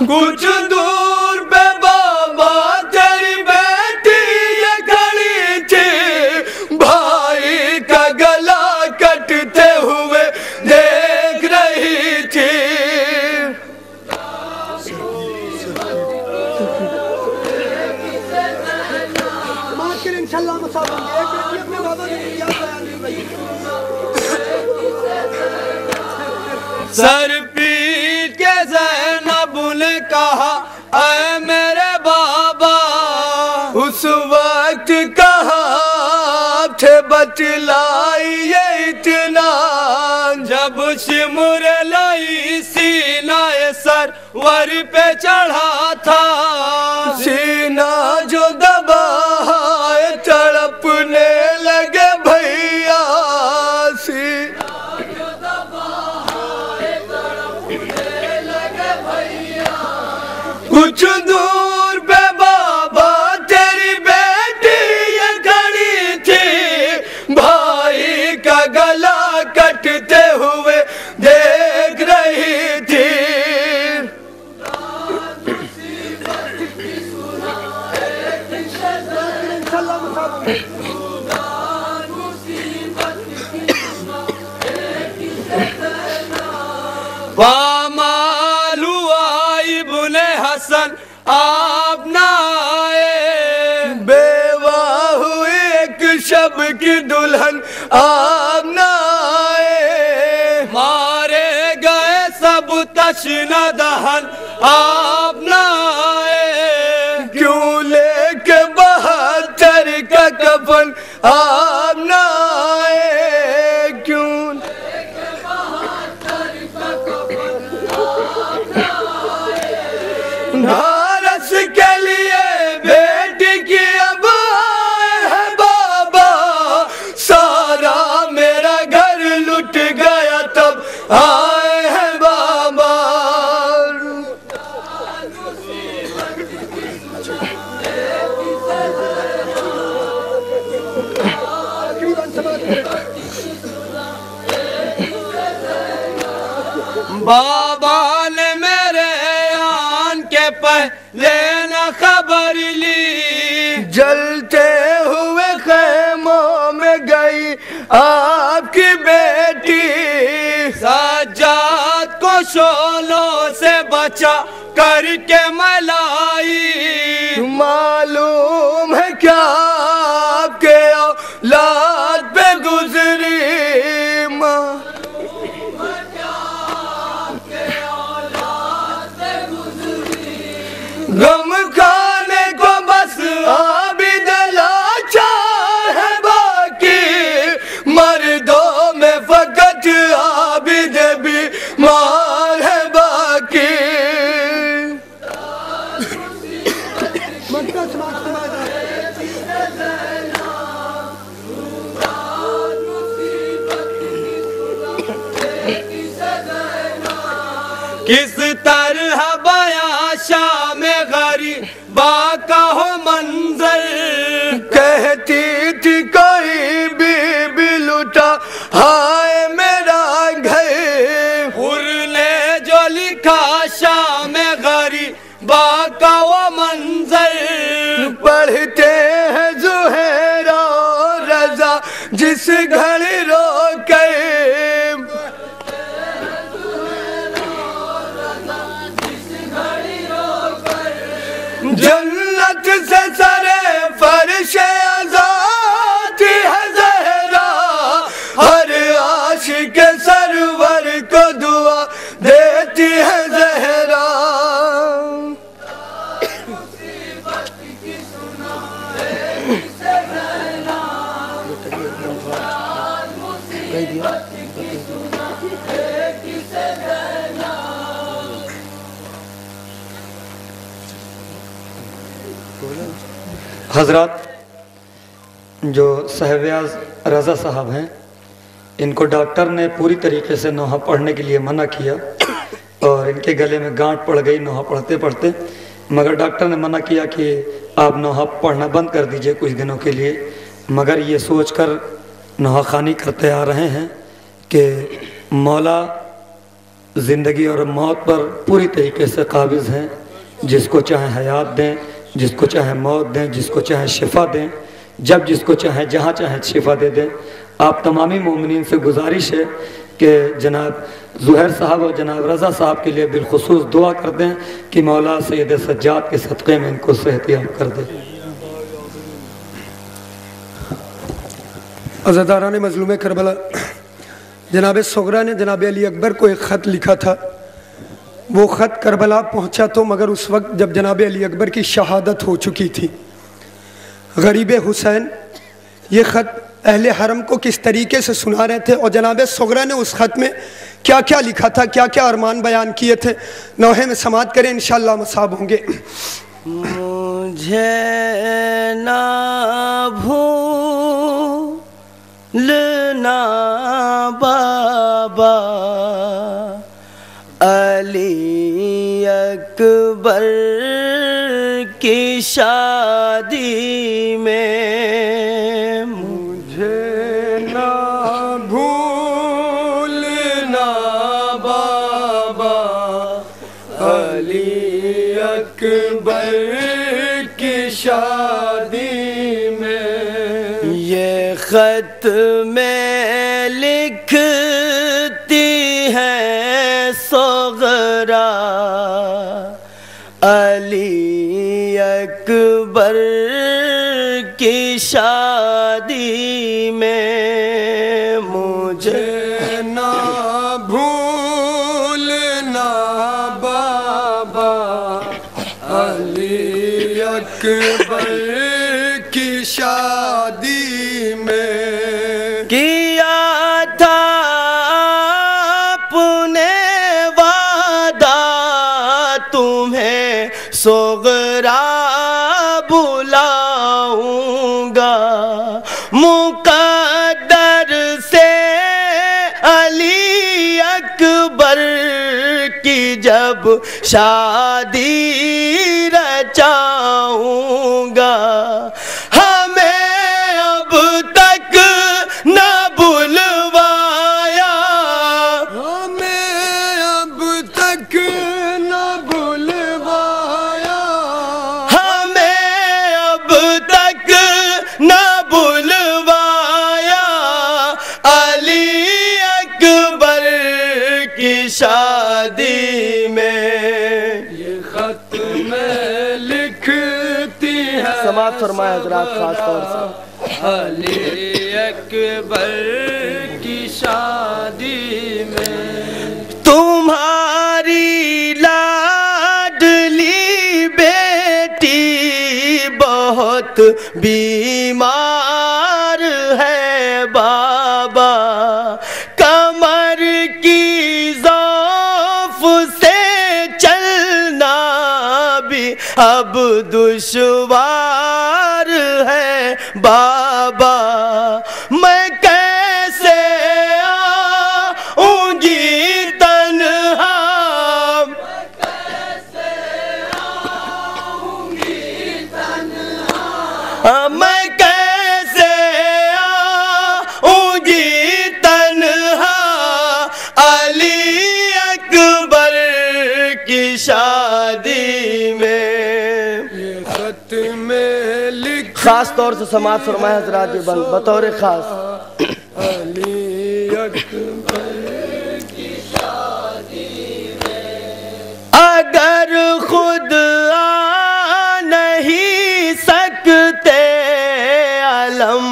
کچھ دور پہ بابا تیری بیٹی یہ کھڑی تھی، بھائی کا گلا کٹتے ہوئے دیکھ رہی تھی۔ سر پیٹ کے زینب نے کہا اے میرے بابا، اس وقت کہاں تھے بتلائیے اتنا، جب شمر لائی سینہ سرور پہ چڑھا تھا، سینہ جو دبا ہے تڑپنے لگے بھیا، کچھ دور پہ بابا تیری بیٹی یہ کھڑی تھی، بھائی کا گلا کٹتے ہوئے دیکھ رہی تھی۔ پامال ہوا ابن حسن آپ نہ آئے، بیوہ ہوئی ایک شب کی دلہن آپ نہ آئے، مارے گئے سب تشنہ دہن آپ نہ آئے، کیوں لے کے 72 کا کفن آپ نہ آئے، کیوں گھارس کے لیے بیٹی کی اب آئے ہے بابا، سارا میرا گھر لٹ گیا تب آئے ہیں بابا۔ بابا نے میرے آن کے پہلے نہ خبر لی، جلتے ہوئے خیموں میں گئی آپ کی بیٹی، سجاد کو شولوں سے بچا کر کے ملائی، معلوم ہے کیا آپ کے اولاد پہ گزری ماں، غم کھانے کو بس عابد لاچار ہے باقی، مردوں میں فقط عابد بیمار ہے باقی۔ کس طرح بیاں شام غریباں کا ہو منظر، کہتی تھی کوئی بی لٹا ہائے میرا گھر، حر نے جو لکھا شام غریباں کا وہ منظر، پڑھتے ہیں زہیر اور رضا جس گھڑی رو کے، جنت سے سرے فرش آزادی ہے زہرا، ہر عاشق سرور کو دعا دیتی ہے زہرا۔ حضرات، جو صاحبیاز رضا صاحب ہیں، ان کو ڈاکٹر نے پوری طریقے سے نوحہ پڑھنے کے لیے منع کیا، اور ان کے گلے میں گانٹ پڑ گئی نوحہ پڑھتے پڑھتے، مگر ڈاکٹر نے منع کیا کہ آپ نوحہ پڑھنا بند کر دیجئے کچھ دنوں کے لیے، مگر یہ سوچ کر نوحہ خوانی کرتے آ رہے ہیں کہ مولا زندگی اور موت پر پوری طریقے سے قابض ہیں، جس کو چاہیں حیات دیں، جس کو چاہیں موت دیں، جس کو چاہیں شفا دیں، جب جس کو چاہیں جہاں چاہیں شفا دے دیں۔ آپ تمامی مومنین سے گزارش ہے کہ جناب زہیر صاحب اور جناب رضا صاحب کے لیے بالخصوص دعا کر دیں کہ مولا سید سجاد کے صدقے میں ان کو صحت یاب کر دے۔ عزاداران مظلوم کربلا، جناب صغرا نے جناب علی اکبر کو ایک خط لکھا تھا۔ وہ خط کربلا پہنچا تو مگر اس وقت جب جناب علی اکبر کی شہادت ہو چکی تھی۔ غریب حسین یہ خط اہل حرم کو کس طریقے سے سنا رہے تھے، اور جناب صغرا نے اس خط میں کیا کیا لکھا تھا، کیا کیا ارمان بیان کیے تھے، نوحے میں سماعت کریں، انشاءاللہ مصاب ہوں گے۔ مجھے نہ بھولنا بابا علی اکبر کی شادی میں، مجھے نہ بھولنا بابا علی اکبر کی شادی میں، یہ خط میں لکھتی ہے صغرا علی اکبر کی شادی میں، مجھے نہ بھولنا بابا علی اکبر کی شادی میں، کیا تھا اپنے وعدہ تمہیں صغرا بلاؤں گا، مقدر سے علی اکبر کی جب شادی رچاؤں گا، ہمیں اب تک نہ بلوایا، ہمیں اب تک نہ بلوایا، ہمیں اب تک نہ بلوایا، علی اکبر کی شادی میں، یہ خط میں لکھتی ہے، سماعت فرمائے حضرات خاص طور سے، علی اکبر کی شادی میں، تمہاری لاڈلی بیٹی بہت بیمار ہے بابا، کمر کی ضعف سے چلنا بھی اب دشوار ہے بابا، میں کیسے آؤں گی تنہا، میں کیسے آؤں گی تنہا، علی اکبر کی شادی میں، یہ خط میں لکھ خاص طور سے سماعت فرمائے حضرات یہ بند بطور خاص، علی اکبر کی شادی میں، اگر خود آ نہیں سکتے علم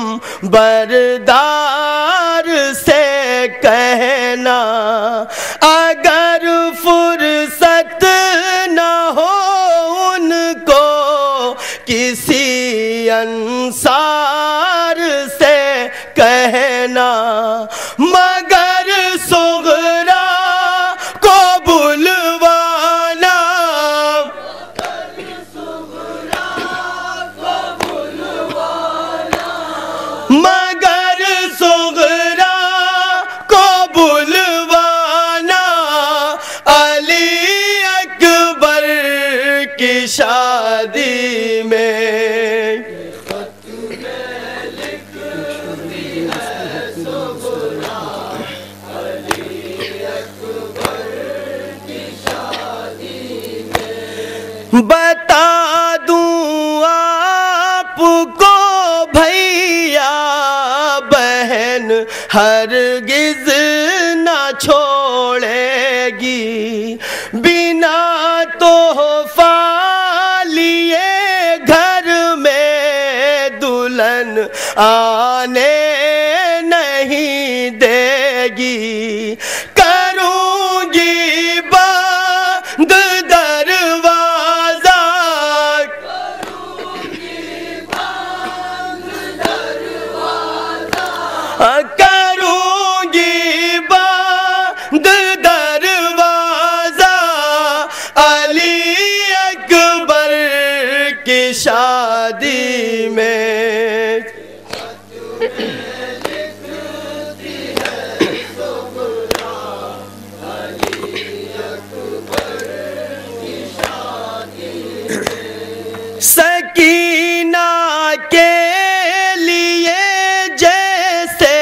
بردار سے کہنا، اگر فرصت نہ ہو ان کو کسی انصار سے کہنا، مگر صغرا کو بلوانا، مگر صغرا کو بلوانا، علی اکبر کی شادی میں، بتا دوں آپ کو بھیا بہن ہرگز نہ چھوڑے گی، بنا تحفہ لیے گھر میں دلہن آنے نہیں دے گی، کروں گی بند دروازہ، کروں گی بند دروازہ، علی اکبر کی شادی میں۔ سکینہ کے لیے جیسے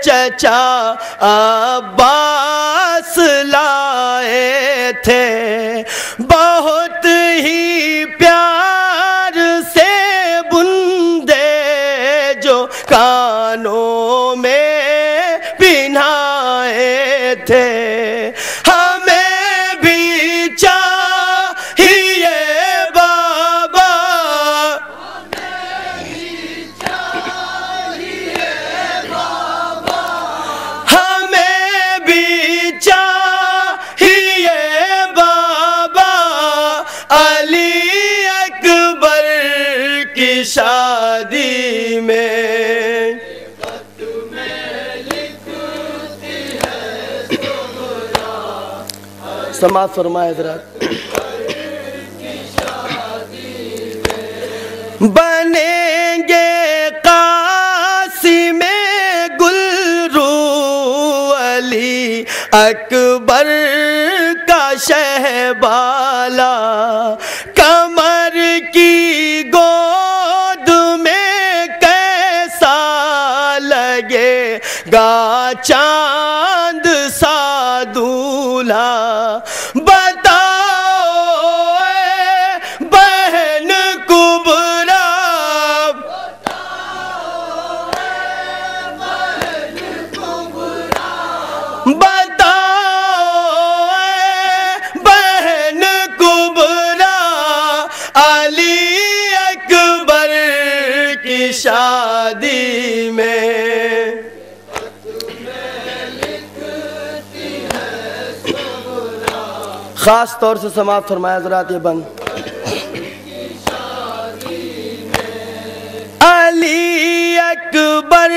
چچا عباس لائے تھے، بہت ہی پیار سے بندے جو کانوں میں پہنائے تھے، ہمیں بھی چاہیے بابا، ہمیں بھی چاہیے بابا، علی اکبر کی شادی میں۔ سماعت فرمائے حضرات۔ بنیں گے قاسم گلرو علی اکبر کا شہبالا، کمر کی گود میں کیسا لگے گا چاند سا دولہا، بتاؤ اے بہن کبریٰ، بتاؤ اے بہن کبریٰ، علی اکبر کی شادی میں۔ خاص طور سے سماعت فرمایا حضرات یہ بند۔ علی اکبر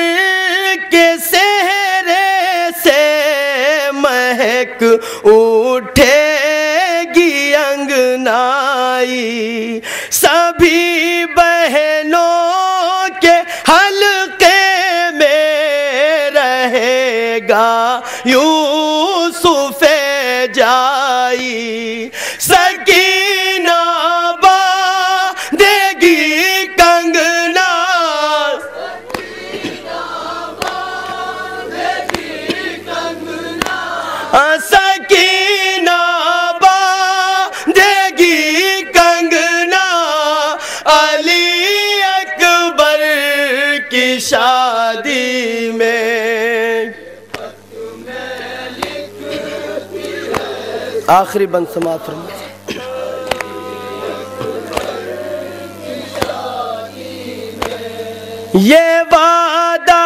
کے سہرے سے مہک اٹھے گی انگنائی، سبھی بہنوں کے حلقے میں رہے گا یوسف جائی، سکینہ باندھے گی کنگنا، سکینہ باندھے گی کنگنا، علی اکبر کی شادی میں۔ آخری بند سماعت فرمائے۔ یہ وعدہ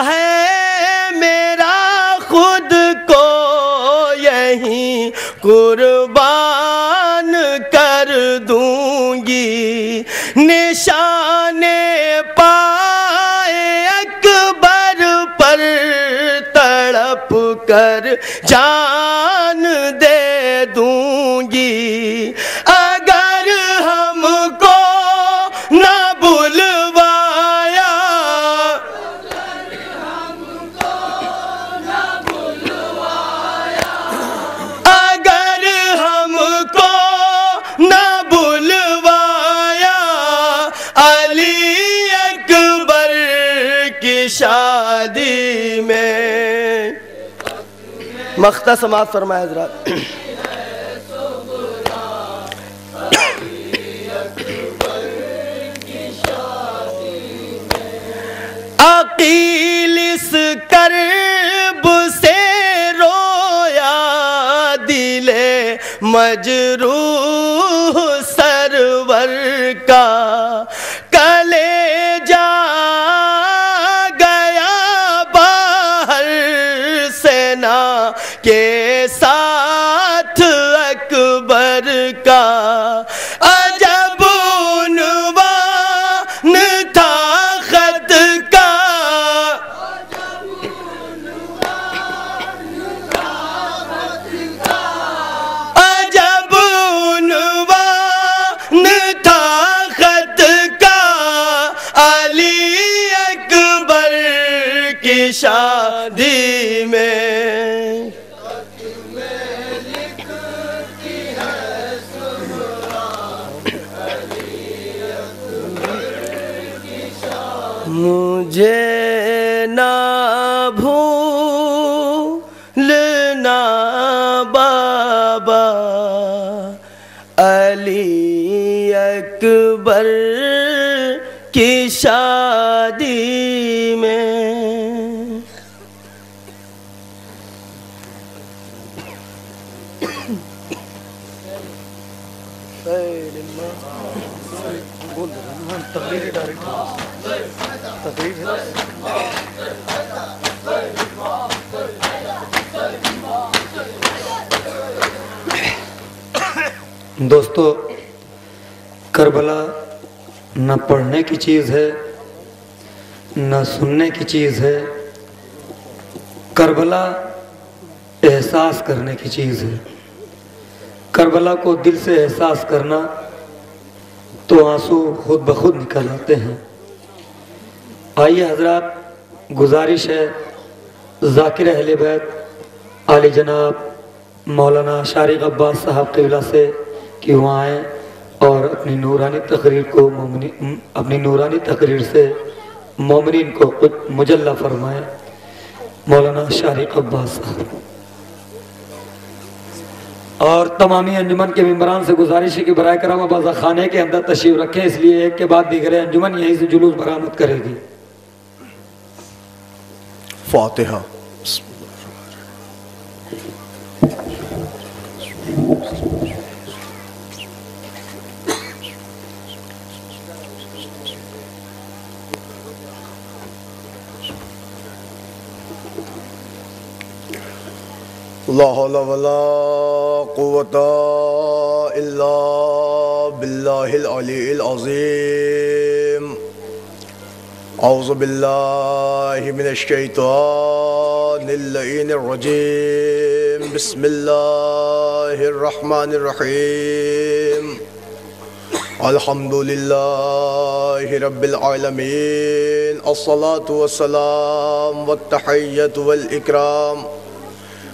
ہے میرا خود کو یہیں قربان کر دوں گی، نشان پائے اکبر پر تڑپ کر جان دے دوں گی، اگر ہم کو نہ بلوایا، اگر ہم کو نہ بلوایا، علی اکبر کی شادی میں۔ مقطع سماعت فرمائے حضرات۔ مجروح سرور کا کلیجہ گیا باہر سینا کے ساتھ اکبر کا عجب عنوان تھا خط کا عجب عنوان تھا خط کا علی اکبر کی شادی میں مجھے نہ بھولنا بابا علی اکبر کی شادی میں دوستو، کربلا نہ پڑھنے کی چیز ہے نہ سننے کی چیز ہے، کربلا احساس کرنے کی چیز ہے۔ کربلا کو دل سے احساس کرنا تو آنسو خود بخود نکل آتے ہیں۔ آئیے حضرات، گزارش ہے ذاکر اہل بیت عالی جناب مولانا شارق عباس صاحب قبلہ سے کہ وہ آئیں اور اپنی نورانی تقریر سے مومنین کو کچھ مجلہ فرمائیں۔ مولانا شارق عباس صاحب اور تمامی انجمن کے ممبران سے گزارش ہے کہ برائے کرم اباضہ خانے کے اندر تشریف رکھیں، اس لیے ایک کے بعد دیگر انجمن یہیں سے جلوس برآمد کرے گی۔ فاتحہ۔ لا حول ولا قوة إلا بالله العلي العظيم۔ أعوذ بالله من الشيطان اللعين الرجيم، بسم الله الرحمن الرحيم، الحمد لله رب العالمين، الصلاة والسلام والتحية والإكرام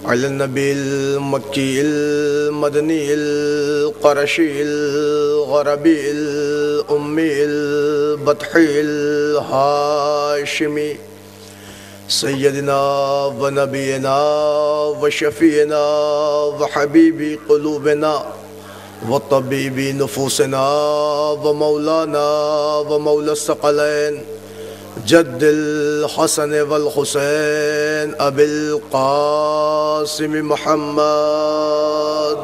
على النبي المكي المدني القرشي الغربي الأمي البطحي الهاشمي سيدنا ونبينا وشفينا وحبيب قلوبنا وطبيب نفوسنا ومولانا ومولى الثقلين جد الحسن والحسين أبي القاسم محمد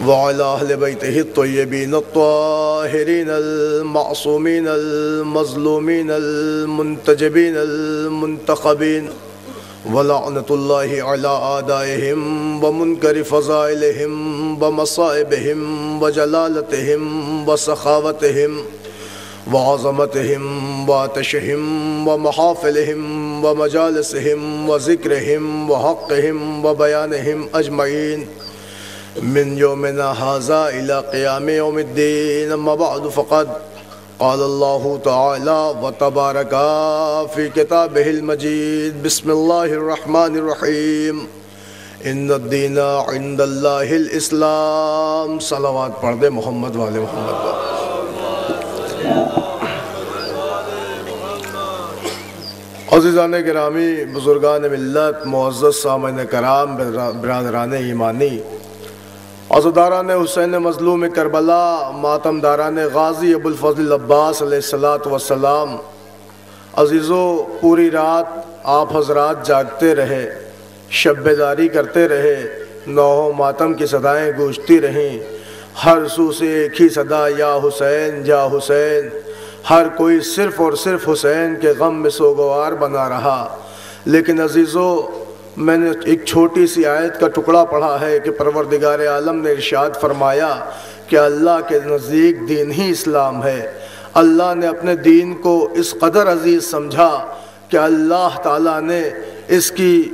وعلى أهل بيته الطيبين الطاهرين المعصومين المظلومين المنتجبين المنتخبين، ولعنة الله على أعدائهم ومنكر فضائلهم ومصائبهم وجلالتهم وسخاوتهم وعظمتهم وعطشهم ومحافلهم ومجالسهم وذكرهم وحقهم وبيانهم أجمعين من يومنا هذا إلى قيام يوم الدين. أما بعد، فقد قال الله تعالى وتبارك في كتابه المجيد، بسم الله الرحمن الرحيم، إن الدين عند الله الإسلام۔ صلوات پڑھ دے محمد والے محمد پر۔ عزیزان گرامی، بزرگان ملت، معزز سامعین کرام، برادران ایمانی، عزاداران حسین مظلوم کربلا، ماتم داران غازی ابو الفضل عباس علیہ السلام، عزیزو، پوری رات آپ حضرات جاگتے رہے، شب بیداری کرتے رہے، نوح ماتم کی صدائیں گونجتی رہیں، ہر سو سے ایک ہی صدا یا حسین یا حسین، ہر کوئی صرف اور صرف حسین کے غم میں سوگوار بنا رہا۔ لیکن عزیزو، میں نے ایک چھوٹی سی آیت کا ٹکڑا پڑھا ہے کہ پروردگار عالم نے ارشاد فرمایا کہ اللہ کے نزدیک دین ہی اسلام ہے۔ اللہ نے اپنے دین کو اس قدر عزیز سمجھا کہ اللہ تعالیٰ نے اس کی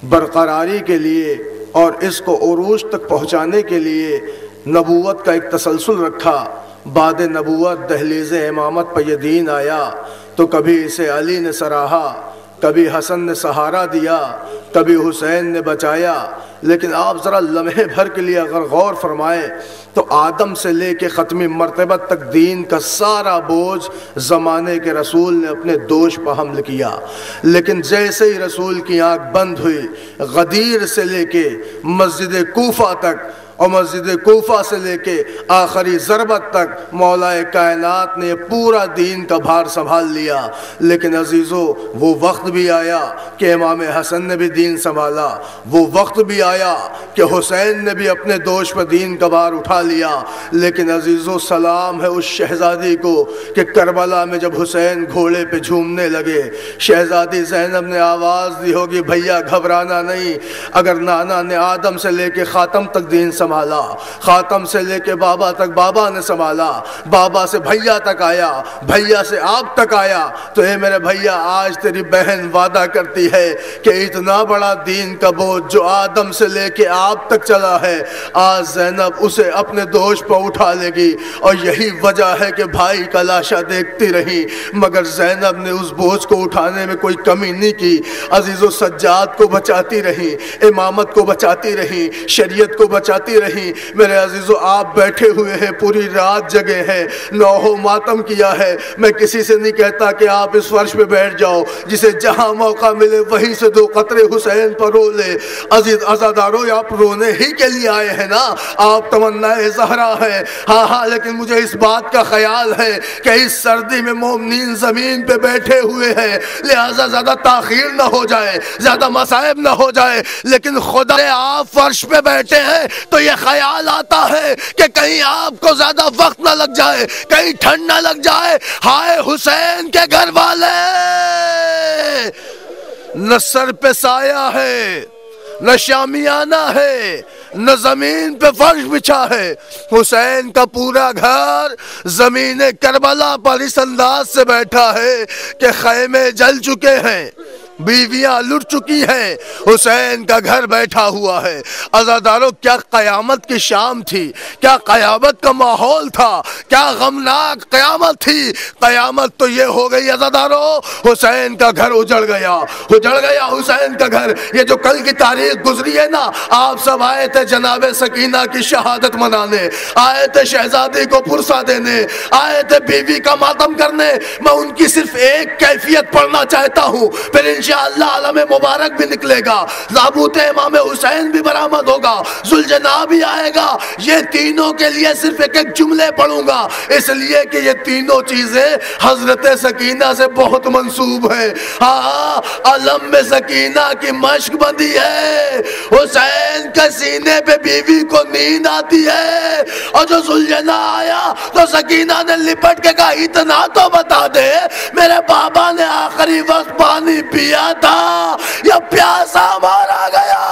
برقراری کے لیے اور اس کو عروج تک پہنچانے کے لیے نبوت کا ایک تسلسل رکھا۔ بعد نبوت دہلیز امامت پہ یہ دین آیا تو کبھی اسے علی نے سراہا، کبھی حسن نے سہارا دیا، کبھی حسین نے بچایا۔ لیکن آپ ذرا لمحے بھر کے لیے اگر غور فرمائیں تو آدم سے لے کے ختمی مرتبہ تک دین کا سارا بوجھ زمانے کے رسول نے اپنے دوش پہ حمل کیا۔ لیکن جیسے ہی رسول کی آنکھ بند ہوئی، غدیر سے لے کے مسجد کوفہ تک اور مسجد کوفہ سے لے کے آخری ضربت تک مولا کائنات نے پورا دین کا بھار سنبھال لیا۔ لیکن عزیزو، وہ وقت بھی آیا کہ امام حسن نے بھی دین سنبھالا، وہ وقت بھی آیا کہ حسین نے بھی اپنے دوش پر دین کا بھار اٹھا لیا۔ لیکن عزیزو، سلام ہے اس شہزادی کو کہ کربلا میں جب حسین گھوڑے پہ جھومنے لگے، شہزادی زینب نے آواز دی ہوگی، بھیا گھبرانا نہیں، اگر نانا نے آدم سے لے کے خاتم تک دین سنبھالا، خاتم سے لے کے بابا تک بابا نے سنبھالا، بابا سے بھیا تک آیا، بھیا سے آپ تک آیا، تو اے میرے بھیا، آج تیری بہن وعدہ کرتی ہے کہ اتنا بڑا دین کا بوجھ جو آدم سے لے کے آپ تک چلا ہے، آج زینب اسے اپنے دوش پر اٹھا لے گی۔ اور یہی وجہ ہے کہ بھائی کا لاشا دیکھتی رہی، مگر زینب نے اس بوجھ کو اٹھانے میں کوئی کمی نہیں کی۔ عزیزو، سجاد کو بچاتی رہی، امامت کو بچاتی رہی، شریعت کو بچاتی رہی۔ میرے عزیزو، آپ بیٹھے ہوئے ہیں، پوری رات جگے ہیں، نوح و ماتم کیا ہے۔ میں کسی سے نہیں کہتا کہ آپ اس فرش پہ بیٹھ جاؤ، جسے جہاں موقع ملے وہیں سے دو قطرے حسین پر رو لے۔ عزیز عزادارو، آپ رونے ہی کے لیے آئے ہیں نا، آپ تمنا زہرا ہے، ہاں، لیکن مجھے اس بات کا خیال ہے کہ اس سردی میں مومنین زمین پہ بیٹھے ہوئے ہیں، لہذا زیادہ تاخیر نہ ہو جائے، زیادہ مصائب نہ ہو جائے۔ لیکن خدا آپ فرش پہ بیٹھے ہیں تو یہ خیال آتا ہے کہ کہیں آپ کو زیادہ وقت نہ لگ جائے، کہیں ٹھنڈ نہ لگ جائے۔ ہائے حسین کے گھر والے، نہ سر پہ سایہ ہے، نہ شامیانہ ہے، نہ زمین پہ فرش بچھا ہے۔ حسین کا پورا گھر زمین کربلا پر اس انداز سے بیٹھا ہے کہ خیمے جل چکے ہیں، بیویاں لٹ چکی ہیں، حسین کا گھر بیٹھا ہوا ہے۔ عزادارو، کیا قیامت کی شام تھی، کیا قیامت کا ماحول تھا، کیا غمناک قیامت تھی۔ قیامت تو یہ ہو گئی عزادارو، حسین کا گھر اجڑ گیا حسین کا گھر۔ یہ جو کل کی تاریخ گزری ہے نا، آپ سب آئے تھے جناب سکینہ کی شہادت منانے، آئے تھے شہزادی کو پرسہ دینے، آئے تھے بیوی کا ماتم کرنے۔ میں ان کی صرف ایک کیفیت پڑھنا چاہتا ہوں، پھر انشاءاللہ عالم مبارک بھی نکلے گا، تابوت امام حسین بھی برآمد ہوگا، ذوالجناح بھی آئے گا۔ یہ تینوں کے لیے صرف ایک جملے پڑھوں گا، اس لیے کہ یہ تینوں چیزیں حضرت سکینہ سے بہت منسوب ہیں۔ ہاں، علم میں سکینہ کی مشق بندی ہے، حسین کے سینے پہ بیوی کو نیند آتی ہے، اور جو ذوالجناح آیا تو سکینہ نے لپٹ کے کہا، اتنا تو بتا دے میرے بابا نے آخری وقت پانی پیا تھا یا پیاسا مارا گیا؟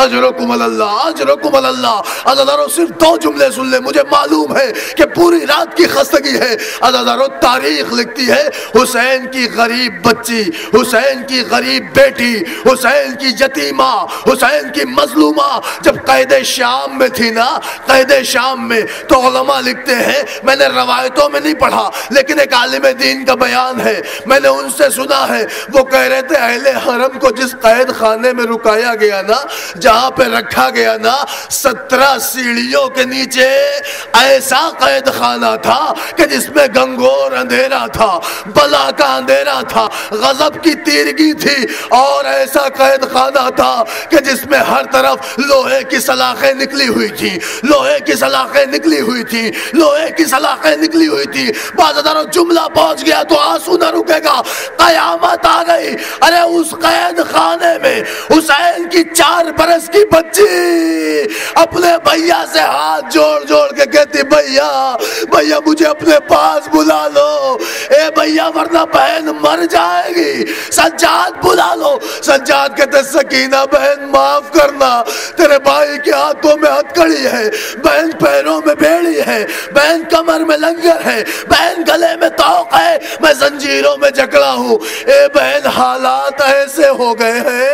اجرکم اللہ۔ عزادارو، صرف دو جملے سن لے، مجھے معلوم ہے کہ پوری رات کی خستگی ہے۔ عزادارو، تاریخ لکھتی ہے حسین کی غریب بچی، حسین کی غریب بیٹی، حسین کی یتیمہ، حسین کی مظلومہ جب قید شام میں تھی نا، قید شام میں، تو علماء لکھتے ہیں، میں نے روایتوں میں نہیں پڑھا لیکن ایک عالم دین کا بیان ہے، میں نے ان سے سنا ہے، وہ کہہ رہے تھے اہل حرم کو جس قید خانے میں رکایا گیا نا، جہاں پہ رکھا گیا نا، 17 سیڑھیوں کے نیچے ایسا قید خانہ تھا کہ جس میں گنگور اندھیرا تھا، بلا کا اندھیرا تھا، غضب کی تیرگی تھی، اور ایسا قید خانہ تھا کہ جس میں ہر طرف لوہے کی سلاخیں نکلی ہوئی تھی، لوہے کی سلاخیں نکلی ہوئی تھی، لوہے کی سلاخیں نکلی ہوئی تھی۔ بعض اداروں جملہ پہنچ گیا تو آنسو نہ رکے گا، قیامت آ گئی گئی. ارے اس قید خانے میں حسین کی 4 برس کی بچی اپنے بھیا سے ہاتھ جوڑ جوڑ کے کہتی بھیا بھیا مجھے اپنے پاس بلا لو, اے بھیا ورنہ بہن مر جائے گی, سجاد بلا لو. سجاد کہتے سکینہ بہن معاف کرنا, تیرے بھائی کے ہاتھوں میں ہتھکڑی ہے, بہن پیروں میں بیڑی ہے, بہن کمر میں لنگر ہے, بہن گلے میں توق ہے, میں زنجیروں میں جکڑا ہوں. اے بہن حالات ایسے ہو گئے ہیں,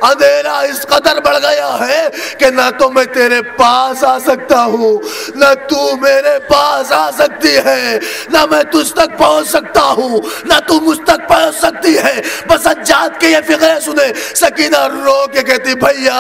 اندھیرا اس قدر بڑھ گیا ہے کہ نہ تو میں تیرے پاس آ سکتا ہوں, نہ تو میرے پاس آ سکتی ہے, نہ میں تجھ تک پہنچ سکتا ہوں, نہ تو مجھ تک پہنچ سکتی ہے. بس سجاد کے یہ فقرے سنے. سکینہ رو کے کہتی بھیا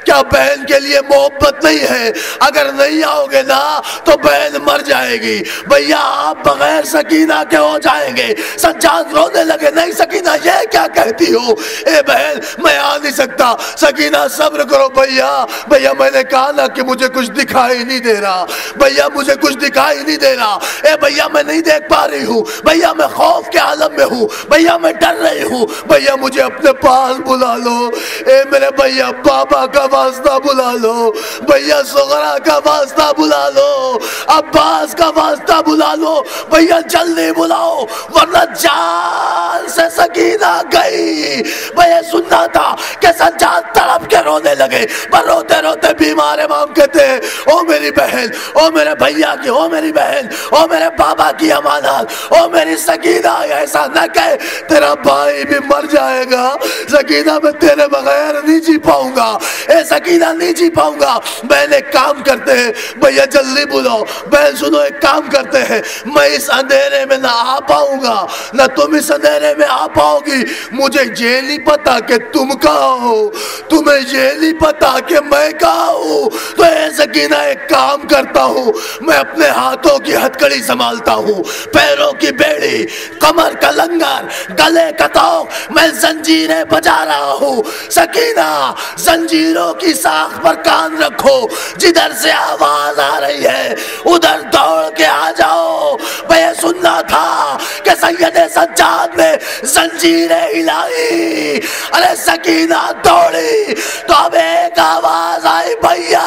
کیا بہن کے لیے محبت نہیں ہے؟ اگر نہیں آؤ گے نا تو بہن مر جائے گی. بھیا آپ بغیر سکینہ کے ہو جائیں گے. سجاد رونے لگے نہیں سکینہ یہ کیا کہتی ہو, اے بہن میں آ نہیں سکتا. سکینہ صبر کرو بھیا, بھیا میں نے کہا نا کہ مجھے کچھ دکھائی نہیں دے رہا, بھیا مجھے کچھ دکھائی نہیں دے رہا, اے بھیا میں نہیں دیکھ پا رہی ہوں, بھیا میں خوف کے عالم میں ہوں, بھیا میں ڈر رہی ہوں, بھیا مجھے اپنے پاس بلا لو. اے میرے بھیا بابا کا واسطہ بلا لو, بھیا صغرا کا واسطہ بلا لو, عباس کا واسطہ بلا لو, بھیا جلدی بلاؤ ورنہ جان سے سکینہ گئی. بھیا سننا تھا کہ سجاد تڑپ کے رونے لگے, پر روتے روتے بیمار امام کہتے ہیں او میری بہن, او میرے بھیا کی, او میری بہن, او میرے بابا کی امانت, او میری سکینہ ایسا نہ کہ تیرا بھائی بھی مر جائے گا. سکینہ میں تیرے بغیر نہیں جی پاؤں گا, اے سکینہ نہیں جی پاؤں گا. بہن ایک کام کرتے ہیں بھیا جلدی بلاؤ. بہن سنو ایک کام کرتے ہیں, میں اس اندھیرے میں نہ آ پاؤں گا نہ تم اس اندھیرے میں آ پاؤ گی. مجھے یہ نہیں پتا کہ تم کہاں ہو, تمہیں یہ نہیں پتا کہ میں کہاں ہوں. تو اے سکینہ ایک کام کرتا ہوں, میں اپنے ہاتھوں کی ہتھکڑی سنبھالتا ہوں, پیروں کی بیڑی, کمر کا لنگر, گلے کا توق, میں زنجیریں بجا رہا ہوں. سکینہ زنجیروں کی ساخ پر کان رکھو, جدھر سے آواز آ رہی ہے ادھر دوڑ کے آ جاؤ. میں سننا تھا کہ سید سجاد نے زنجیریں ہلائی. ارے سکینہ دوڑی تو اب ایک آواز آئی بھیا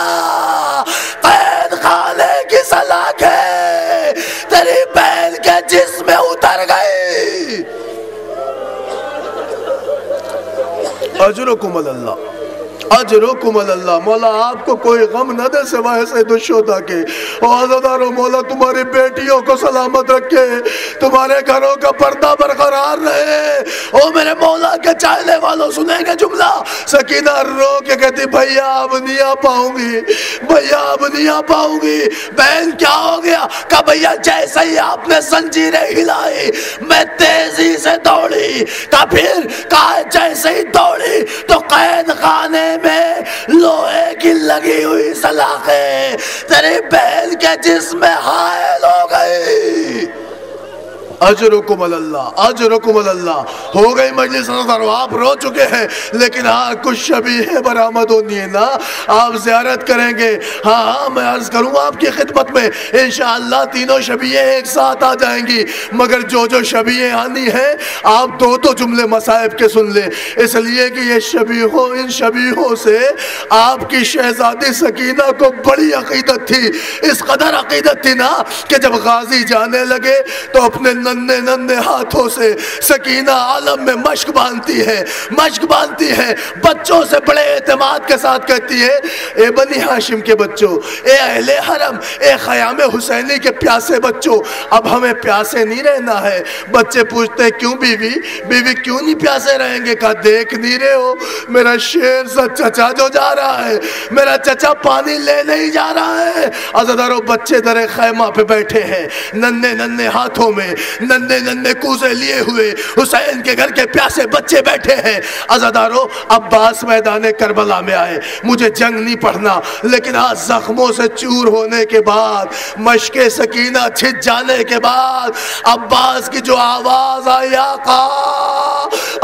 قید خانے کی سلاخیں تیری بہن کے جسم میں اتر گئی. اجرکم اللہ, اجرکم اللہ. مولا آپ کو کوئی غم نہ دے سوائے سید الشہداء کے. عزادارو مولا تمہاری بیٹیوں کو سلامت رکھے, تمہارے گھروں کا پردہ برقرار رہے. او میرے مولا کے چاہنے والوں سنیں گے جملہ. سکینہ رو کے کہتی بھیا اب نہیں آ پاؤں گی, بھیا اب نہیں آ پاؤں گی. بہن کیا ہو گیا؟ کہا بھیا جیسے ہی آپ نے زنجیریں ہلائی میں تیزی سے دوڑی. کہا پھر؟ کہا جیسے ہی دوڑی تو قید خانے میں لوہے کی لگی ہوئی سلاخیں تیری بہن کے جسم میں حائل ہو گئی. اجرکم اللہ, اجرکم اللہ. ہو گئی مجلس نظر, آپ رو چکے ہیں لیکن ہاں کچھ شبیہیں برآمد ہونی ہے نا, آپ زیارت کریں گے. ہاں میں عرض کروں آپ کی خدمت میں انشاءاللہ تینوں شبیہیں ایک ساتھ آ جائیں گی, مگر جو جو شبیہیں آنی ہیں آپ دو جملے مصائب کے سن لیں, اس لیے کہ یہ شبیہوں ان شبیہوں سے آپ کی شہزادی سکینہ کو بڑی عقیدت تھی. اس قدر عقیدت تھی نا کہ جب غازی جانے لگے تو اپنے ننھے ننھے ہاتھوں سے سکینہ عالم میں مشک باندھتی ہے, مشک باندھتی ہے. بچوں سے بڑے اعتماد کے ساتھ کہتی ہے اے بنی ہاشم کے بچوں, اے اہل حرم, اے خیام حسینی کے پیاسے بچوں, اب ہمیں پیاسے نہیں رہنا ہے. بچے پوچھتے کیوں بیوی, بیوی کیوں نہیں پیاسے رہیں گے؟ کہا دیکھ نہیں رہے ہو میرا شیر سا چچا جو جا رہا ہے, میرا چچا پانی لے نہیں جا رہا ہے. عزادارو بچے در خیمہ پہ بیٹھے ہیں, ننھے ننھے ہاتھوں میں ننھے ننھے کوزے لیے ہوئے حسین کے گھر کے پیاسے بچے بیٹھے ہیں. عزادارو عباس میدان کربلا میں آئے, مجھے جنگ نہیں پڑھنا لیکن آج زخموں سے چور ہونے کے بعد, مشق سکینہ چھٹ جانے کے بعد عباس کی جو آواز آئی آقا,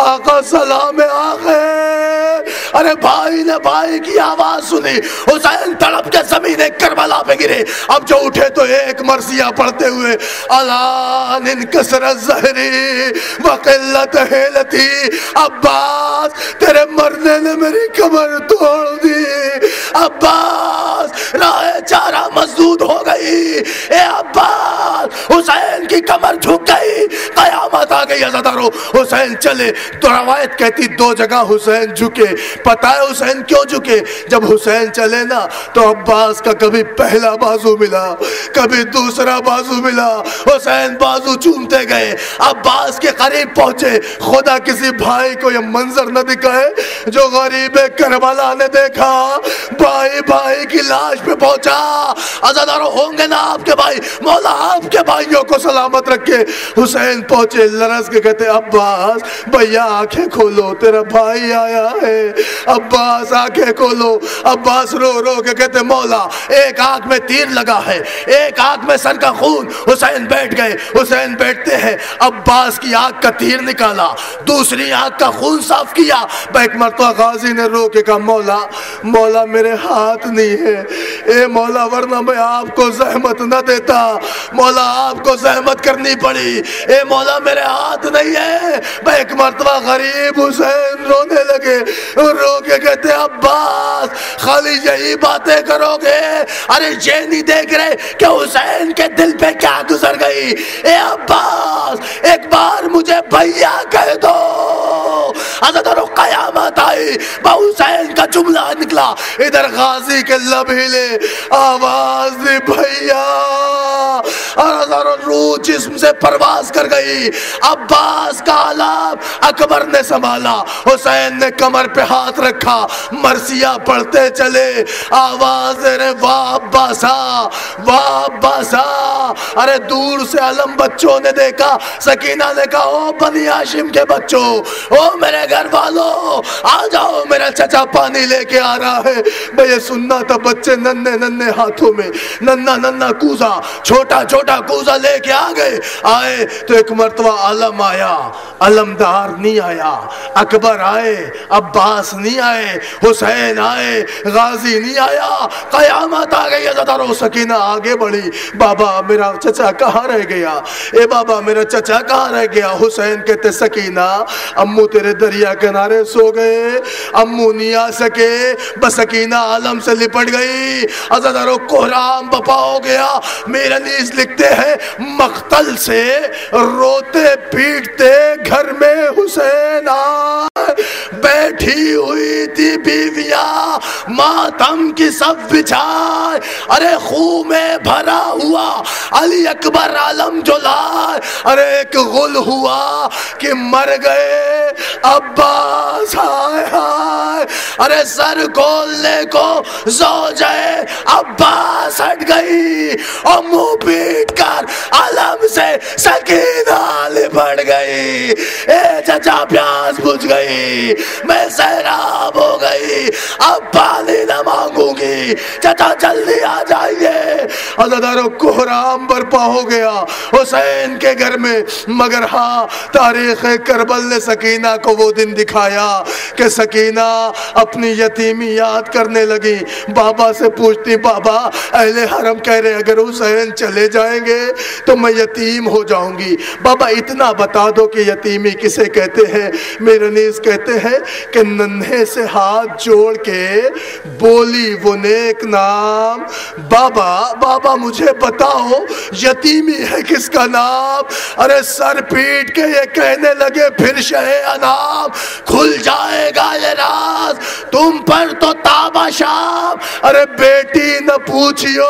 آقا سلام آخر. ارے بھائی نے بھائی کی آواز سنی, حسین تڑپ کے زمین کربلا بقا پہ گرے. اب جو اٹھے تو ایک مرثیہ پڑھتے ہوئے الان انکسر الظہری وقلت حیلتی. عباس تیرے مرنے نے میری کمر توڑ دی. عباس راہ چارہ مسدود ہو گئی. اے عباس حسین کی کمر جھک گئی. قیامت آ گئی. عزادارو حسین چلے تو روایت کہتی دو جگہ حسین جھکے. پتہ ہے حسین کیوں جھکے؟ جب حسین چلے نا تو عباس کا کبھی پہلا بازو ملا کبھی دوسرا بازو ملا. حسین بازو چومتے گئے. عباس کے قریب پہنچے. خدا کسی بھائی کو یہ منظر نہ دکھائے جو غریب کربلا نے دیکھا. بھائی بھائی کی لاش پہ پہنچا. عزادارو ہوں گے نا آپ کے بھائی، مولا آپ کے بھائیوں کو سلامت رکھے. حسین پہنچے لرز کے کہتے عباس بھیا آنکھیں کھولو تیرا بھائی آیا ہے. عباس آنکھیں کھولو. عباس رو رو کے کہتے مولا ایک آنکھ میں تیر لگا ہے ایک آنکھ میں سر کا خون. حسین بیٹھ گئے. حسین بیٹھتے ہیں. عباس کی آنکھ کا تیر نکالا دوسری آنکھ کا خون صاف کیا. ایک مرتبہ غازی نے رو کے کہا مولا مولا میرے ہاتھ نہیں ہے. اے مولا ورنہ میں آپ کو زحمت نہ دیتا. مولا آپ کو زحمت کرنی پڑی. اے مولا میرے ہاتھ نہیں ہے. ایک مرتبہ غریب حسین رونے لگے. رو کے کہتے عباس خالی یہی باتیں کرو گے؟ ارے یہ نہیں دیکھ رہے کہ حسین کے دل پہ کیا گزر گئی؟ اے عباس ایک بار مجھے بھیا کہہ دو. عزادارو قیامت آئی. حسین کا جملہ نکلا. ادھر غازی کے لب ہلے آواز دی بھیا. اور عزادارو روح جسم سے پرواز کر گئی. عباس کا علام اکبر نے سنبھالا. حسین نے کمر پہ ہاتھ رکھا. مرثیہ پڑھتے چلے. آواز دے رہے واہ عباسا واہ عباسا. ارے دور سے علم بچوں نے دیکھا. سکینہ نے کہا او بنی ہاشم کے بچوں او میرے گھر والوں آ جاؤ میرا چچا پانی لے کے آ رہا ہے. میں یہ سننا تھا بچے ننھے ننھے ہاتھوں میں ننھا ننھا کوزا چھوٹا چھوٹا کوزا لے کے آ گئے. آئے تو ایک مرتبہ علم آیا. علمدار نہیں آیا. اکبر آئے. عباس نہیں آئے. حسین آئے. غازی نہیں آیا. قیامت آ گئی. عزادارو سکینہ آگے بڑھی. بابا میرا چچا کہاں رہ گیا؟ اے بابا میرا چچا کہاں رہ گیا؟ حسین کہتے سکینہ امو تیرے دریا کنارے سو گئے. امو نہیں آ سکے. بس سکینہ عالم سے لپٹ گئی. عزادارو کوہرام بپا ہو گیا. میرا نیز لکھتے ہیں مقتل سے روتے پیٹتے گھر میں حسین آئے. بیٹھی ہوئی تھی بیویاں ماتم کی سب بچھائے. ارے خون میں بھرا ہوا علی اکبر عالم جو لائے. ارے ایک غل ہوا کہ مر گئے عباس. ہائے ہائے. ارے سر کھولنے کو زوجے عباس ہٹ گئی اور منہ پیٹ کر علم سے سکینہ لپٹ گئی. اے چچا پیاس بجھ گئی میں سیراب ہو گئی اب پانی نہ مانگوں گی. چچا جلدی آ جائیے. عزادارو کوہرام برپا ہو گیا حسین کے گھر میں. مگر ہاں تاریخ کربل نے سکینہ کو وہ دن دکھایا کہ سکینہ اپنی یتیمی یاد کرنے لگی. بابا سے پوچھتی بابا اہل حرم کہہ رہے اگر حسین چلے جائیں گے تو میں یتیم ہو جاؤں گی. بابا اتنا بتا دو کہ یتیمی کسے کہتے ہیں؟ میرے نیز کہتے ہیں کہ ننھے سے ہاتھ جوڑ کے بولی وہ نیک نام بابا بابا مجھے بتاؤ یتیمی ہے کس کا نام؟ ارے سر پیٹ کے یہ کہنے لگے پھر شہ انام کھل جائے گا یہ راز تم پر تو تابا شام. ارے بیٹی نہ پوچھیو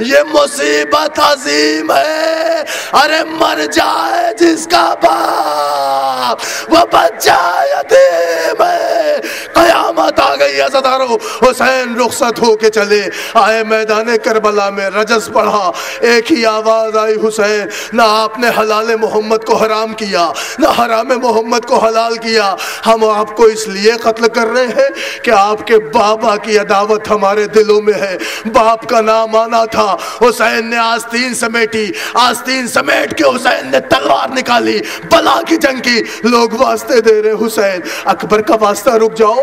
یہ مصیبت عظیم ہے. ارے مر جائے جس کا باپ وہ بچہ یتیم ہے. قیامت آ گئی. عزادارو حسین رخصت ہو کے چلے آئے میدان کربلا میں. رجس پڑھا ایک ہی آواز آئی حسین نہ آپ نے حلال محمد کو حرام کیا نہ حرام محمد کو حلال کیا. ہم آپ کو اس لیے قتل کر رہے ہیں کہ آپ کے بابا کی عداوت ہمارے دلوں میں ہے. باپ کا نام آنا تھا. حسین نے آستین سمیٹی. آستین سمیٹ کے حسین نے تلوار نکالی. بلا کی جنگ کی. لوگ واسطے دے رہے حسین اکبر کا واسطہ رک جاؤ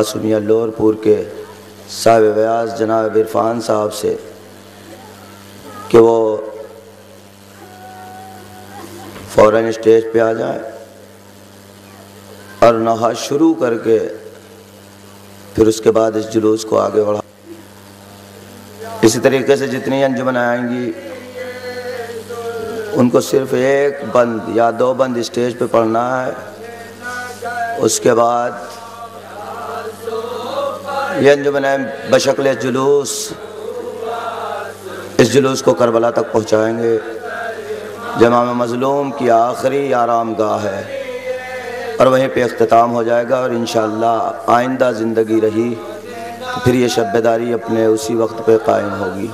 معصومیہ لور پور کے صاحب ویاض جناب عرفان صاحب سے کہ وہ فوراً اسٹیج پہ آ جائیں اور نوحہ شروع کر کے پھر اس کے بعد اس جلوس کو آگے بڑھا. اسی طریقے سے جتنی انجمن آئیں گی ان کو صرف ایک بند یا دو بند اسٹیج پہ پڑھنا ہے. اس کے بعد یہ انجمن بشکل جلوس اس جلوس کو کربلا تک پہنچائیں گے. امام مظلوم کی آخری آرام گاہ ہے اور وہیں پہ اختتام ہو جائے گا، اور انشاءاللہ آئندہ زندگی رہی تو پھر یہ شب بیداری اپنے اسی وقت پہ قائم ہوگی.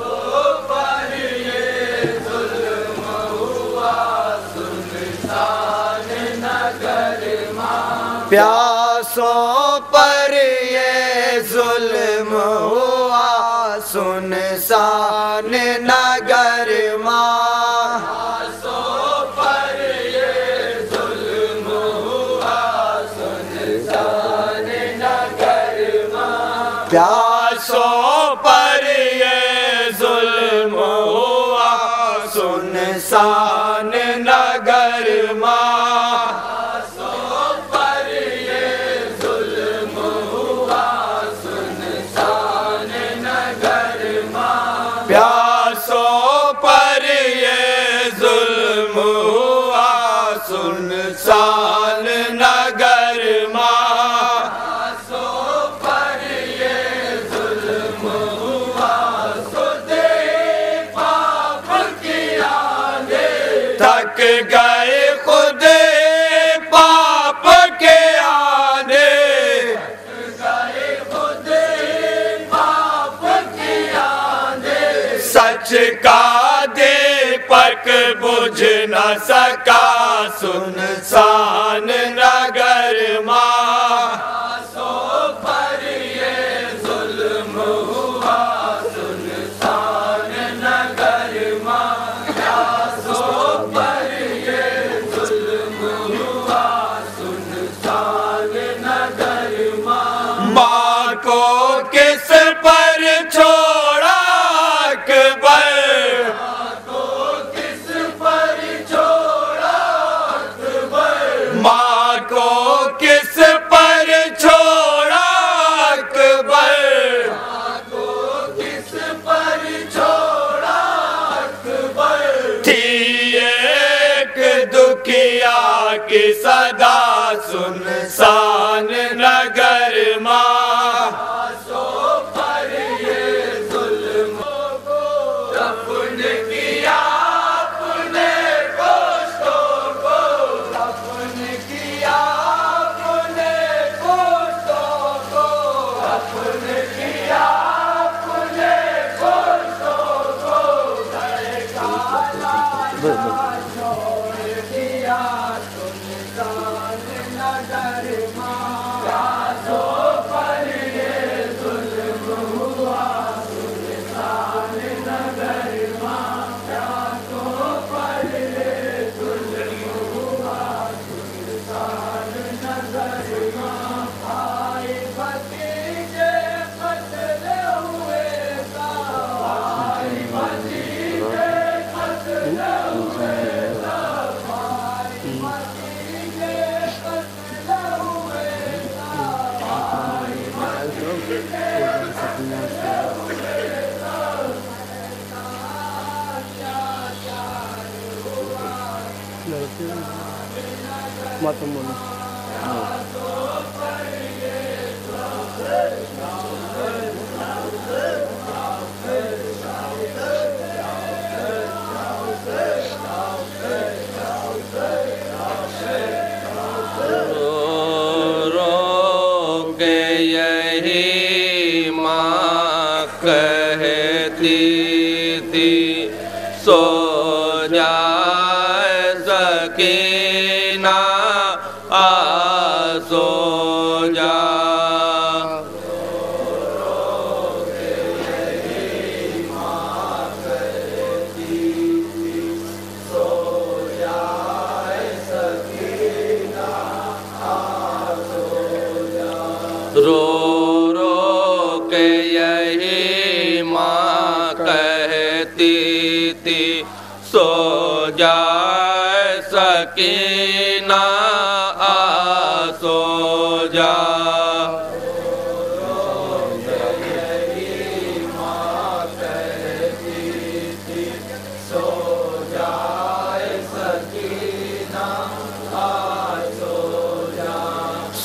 پیاسوں پر یہ ظلم ہوا سنسان نگر ماں، پیاسوں پر یہ ظلم ہوا سنسان نگر ماں، پیاسوں پر یہ ظلم ہوا سنسان نگر ماں، پیاسوں پر یہ ظلم ہوا سنسان نگر ماں، پیاسوں پر یہ ظلم ہوا خود پاپ کی آنکھیں تھک گئے، خود پاپ کے آنے خود پاپ کی آنے، سچ کا دیپک بجھ نہ سکا سنسان نگر ماں، پیاسوں پر یہ ظلم ہوا سنسان نگر ماں، پیاسوں پر یہ ظلم ہوا سنسان نگر ماں. ماں کو کس پر چھوڑا اکبر، ماں کو کس پر چھوڑا اکبر، ماں کو کس پر چھوڑا اکبر، ماں کو کس پر چھوڑا اکبر. تھی ایک دکھیا کی صدا سنسان نگر ماں، پیاسوں پر یہ ظلم دفن کیا اپنے گوشتوں کو، دفن کیا اپنے گوشتوں کو، دفن کیا اپنے گوشتوں کو، گھر کھانا چھوڑ دیا سنسان نگر ماں، پیاسوں پر یہ ظلم ہوا سنسان نگر ماں، پیاسوں پر یہ ظلم ہوا سنسان نگر ماں. بھائی بھتیجے قتل ہوئے گا، بھائی بھتیجے قتل ہوئے گا، بھائی بھتیجے قتل ہوئے گا، بھائی بھتیجے قتل ہوئے گا. رو کے یہی ماں کہتی تھی سو جائے سکینہ آ سو جا. رو کہ یہی ماں کہتی تھی سو جائے سکینہ آ سو جا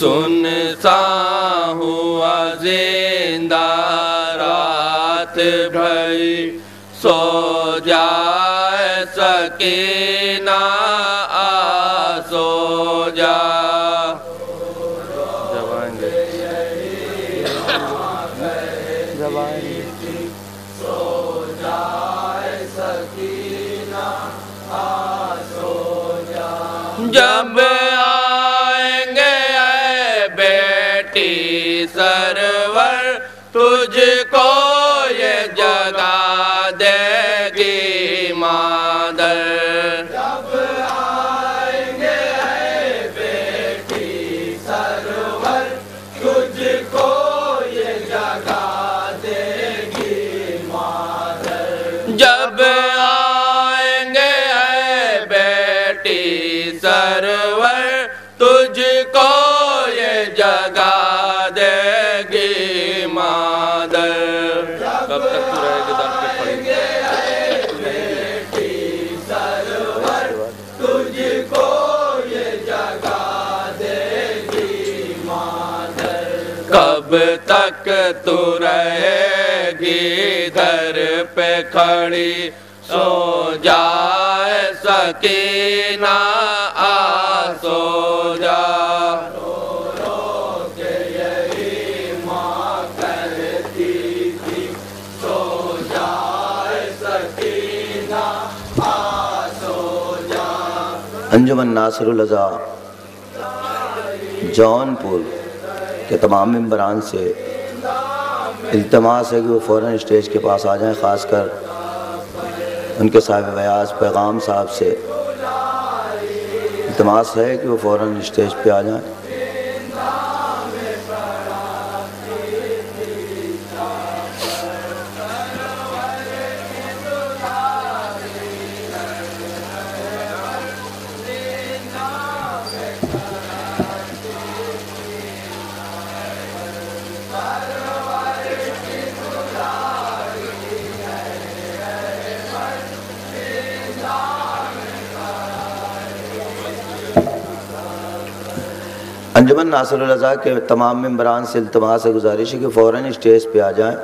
سنسا ہوا زندہ رات بھئی سو جائے سکینہ آ سو جا جب آئیں گے اے بیٹی سرور تجھ کو یہ جگہ دے گی مادر جب آئیں گے اے بیٹی سرور تجھ کو یہ جگہ دے گی مادر جب آئیں گے اے بیٹی سرور تجھ کو یہ جگہ دے گی مادر کب تک تو رہے گی در پہ کھڑی بیٹی سرور تجھ کو یہ جگہ دے گی مادر کب تک تو رہے گی در پہ کھڑی سو جائے سکینہ آ سو جا انجمن ناصر الرضا جون پور کے تمام ممبران سے التماس ہے کہ وہ فوراً اسٹیج کے پاس آ جائیں، خاص کر ان کے صاحب بیاض پیغام صاحب سے التماس ہے کہ وہ فوراً اسٹیج پہ آ جائیں۔ انجمن ناصر الرضا کے تمام ممبران سے التماس ہے، گزارش ہے کہ فوراً اسٹیج پہ آ جائیں،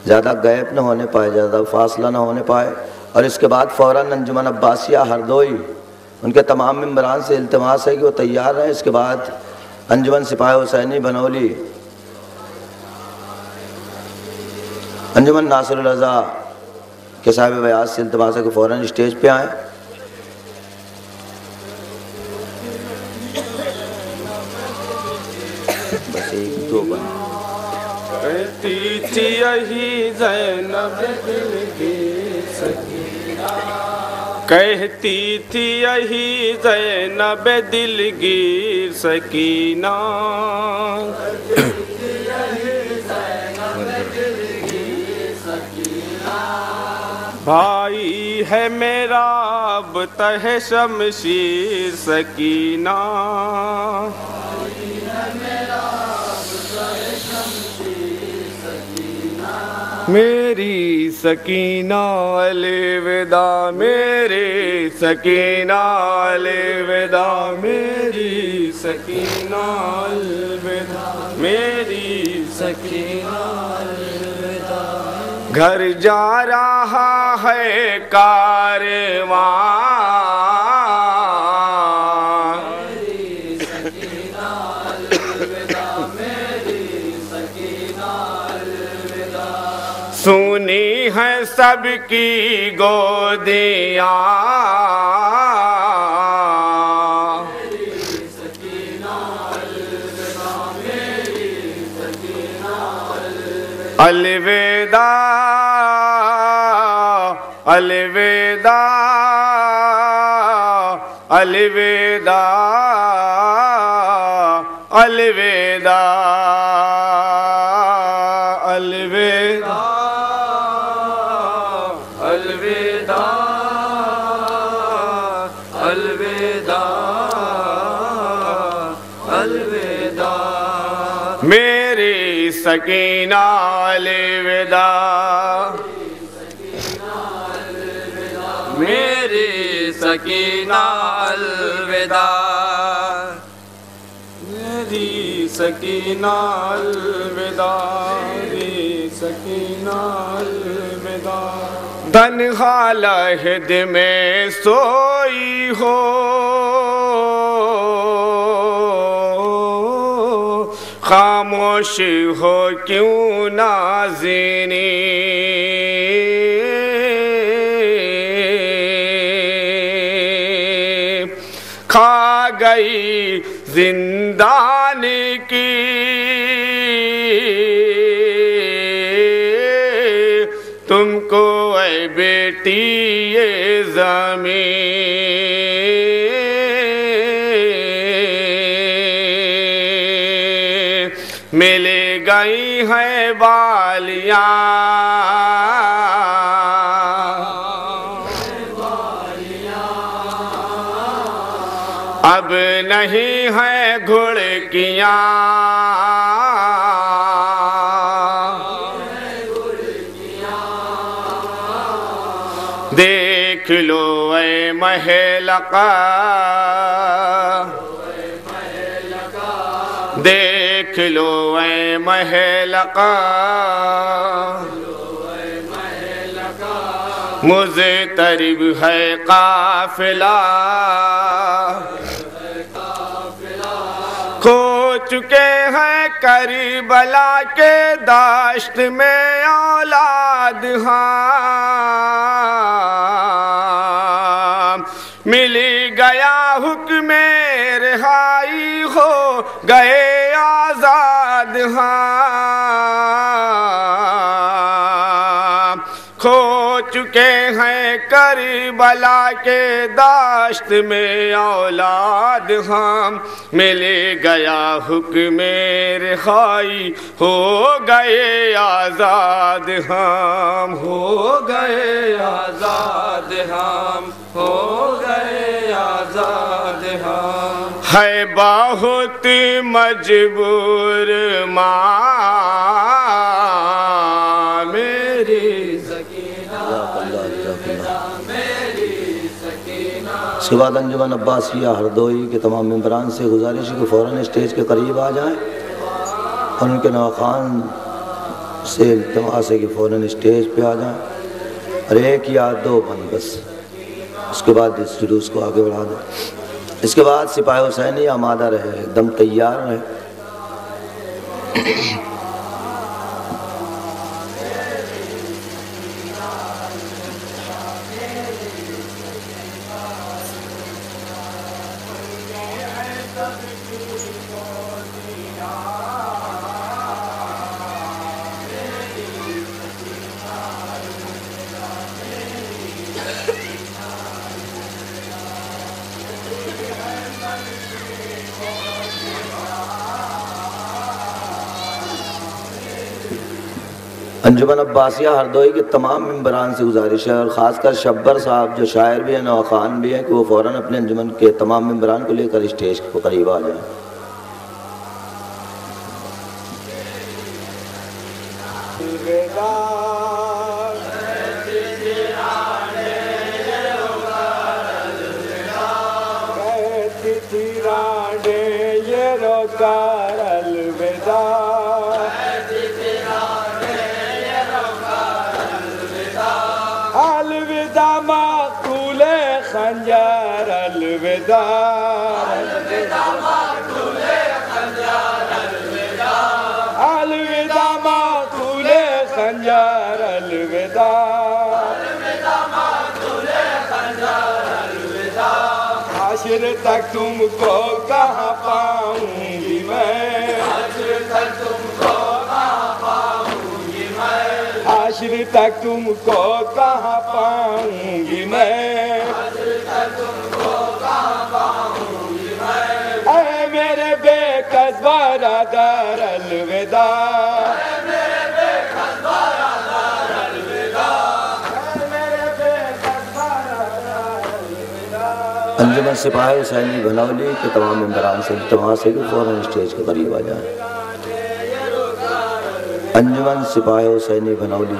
زیادہ گیپ نہ ہونے پائے، زیادہ فاصلہ نہ ہونے پائے، اور اس کے بعد فوراً انجمن عباسیہ ہردوئی ان کے تمام ممبران سے التماس ہے کہ وہ تیار رہیں۔ اس کے بعد انجمن سپاہی حسینی بنولی انجمن ناصر الرضا کے صاحب بیاض سے التماس ہے کہ فوراً اسٹیج پہ آئیں۔ کہتی تھی یہی زینب دل کی سکینہ، کہتی تھی یہی زینب دل گیر سکینہ، بھائی ہے میرا اب تہ شمشیر سکینہ، میری سکینہ الوداع، میری سکینہ الوداع، میری سکینہ الوداع، میری سکینہ الوداع، گھر جا رہا ہے کارواں، سنی ہے سب کی گودیاں، الوداع الوداع الوداع الوداع۔ الوداع الوداع الوداع الوداع میری سکینہ الوداع میری سکینہ الوداع میری سکینہ الوداع میری سکینہ الوداع تنہا لحد میں سوئی ہو خاموش ہو کیوں نازنین کھا گئی زندان کی تم کو اے بیٹی یہ زمین مل گئی ہیں والیاں اب نہیں ہیں گھڑکیاں دیکھ لو اے مہلکہ دیکھ لو اے مہلکہ مضطرب ہے قافلہ کھو چکے ہیں کربلا کے داشت میں اولاد ہاں مل گیا حکم رہائی ہو گئے آزاد ہاں کھو چکے ہیں کربلا کے داشت میں اولاد ہم مل گیا حکم رہائی ہو گئے آزاد ہم ہو گئے آزاد ہم ہو گئے آزاد ہم ہے بہت مجبور ماں میری اس کے بعد انجمن عباسیہ ہردوئی کے تمام ممبران سے گزارش ہے کہ فوراً اسٹیج کے قریب آ جائیں اور ان کے نواخوان سے التماس ہے کہ فوراً اسٹیج پہ آ جائیں اور ایک یا دو بند بس اس کے بعد اس جلوس کو آگے بڑھا دیں اس کے بعد سپاہی حسینی آمادہ رہے ایک دم تیار رہے انجمن عباسیہ ہردوئی کے تمام ممبران سے گزارش ہے اور خاص کر شبر صاحب جو شاعر بھی ہیں نواخوان بھی ہیں کہ وہ فوراً اپنے انجمن کے تمام ممبران کو لے کر اسٹیج کو قریب آ جائیں خنجر الوداع الوداع مقتول خنجر الوداع الوداع مقتول خنجر الوداع الوداع مقتول خنجر الوداع حشر تک تم کو کہاں پاؤں گی میں حشر تک تم کو کہاں پاؤں گی میں حشر تک تم کو کہاں پاؤں گی میں اے میرے بے کس برادر الوداع اے میرے بے انجمن سپاہی حسینی بھنولی کے تمام ممبران سے التماس ہے کہ فوراً اسٹیج کے قریب آ جائیں۔ انجمن سپاہی حسینی بھنولی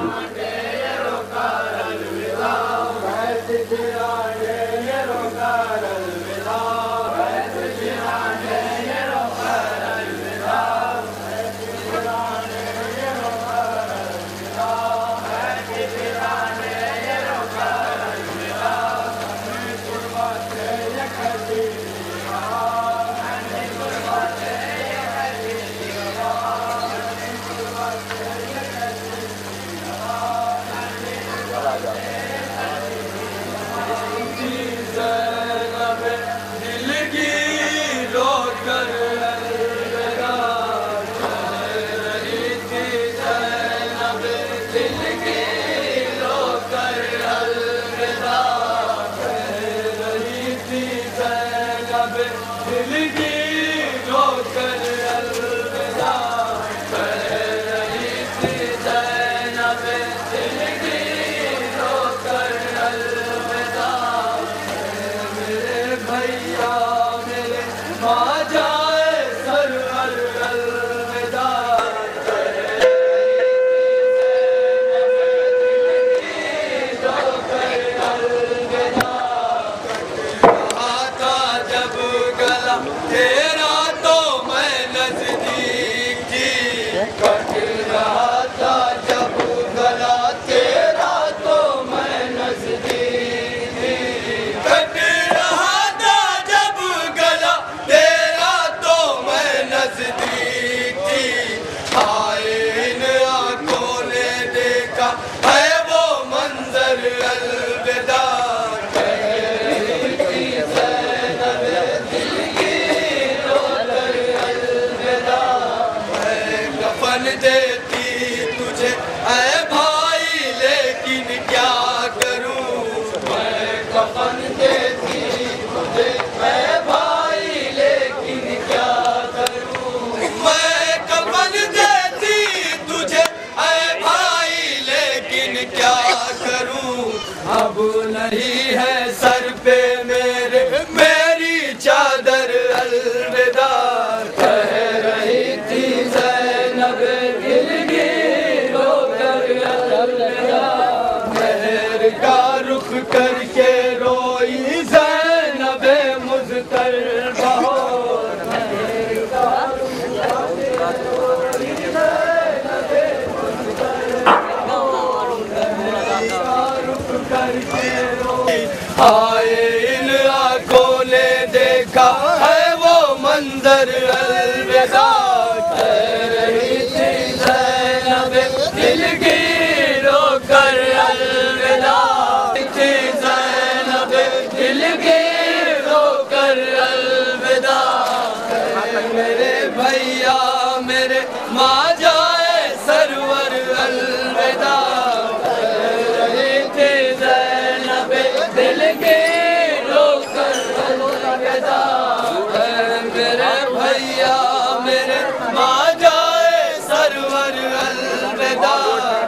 اب نہیں ہے سر پہ میرے میری چادر الوداع کہہ رہی تھی زینب دلگیر ہو کر الوداع مہر کا رخ کر کے روئی زینب مضطربہ مہر کا رخ کر کے آئے ان آنکھوں نے دیکھا ہے وہ منظر الوداع کہہ رہی تھی زینب دلگیر ہو کر الوداع تھی زینب دلگیر ہو کر الوداع میرے بھیا میرے ماں جائے سرور الوداع میرے ماں جائے سرور الوداع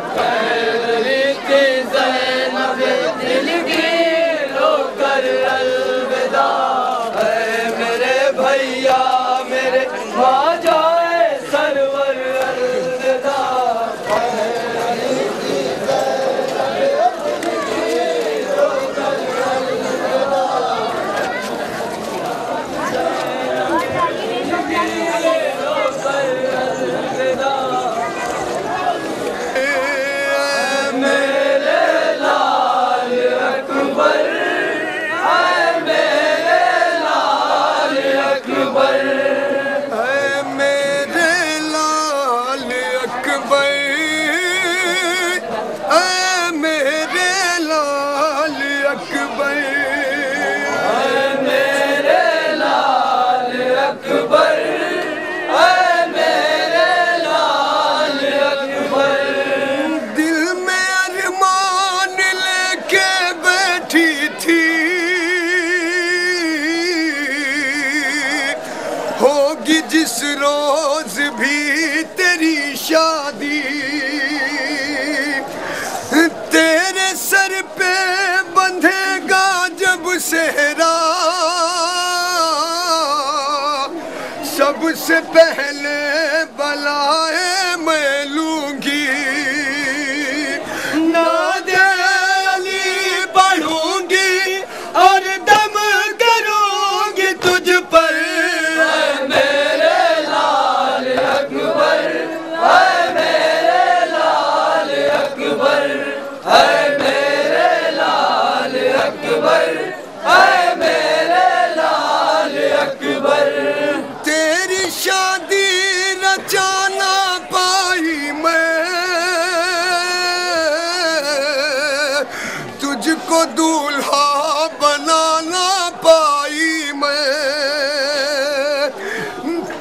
سے پہلے بلائے میں لوں گی ناد علی پڑھوں گی اور دم کروں گی تجھ پر اے میرے لال اکبر اے میرے لال اکبر اے میرے لال اکبر اے میرے لال اکبر تیری شادی رچانا پائی میں تجھ کو دولہا بنانا پائی میں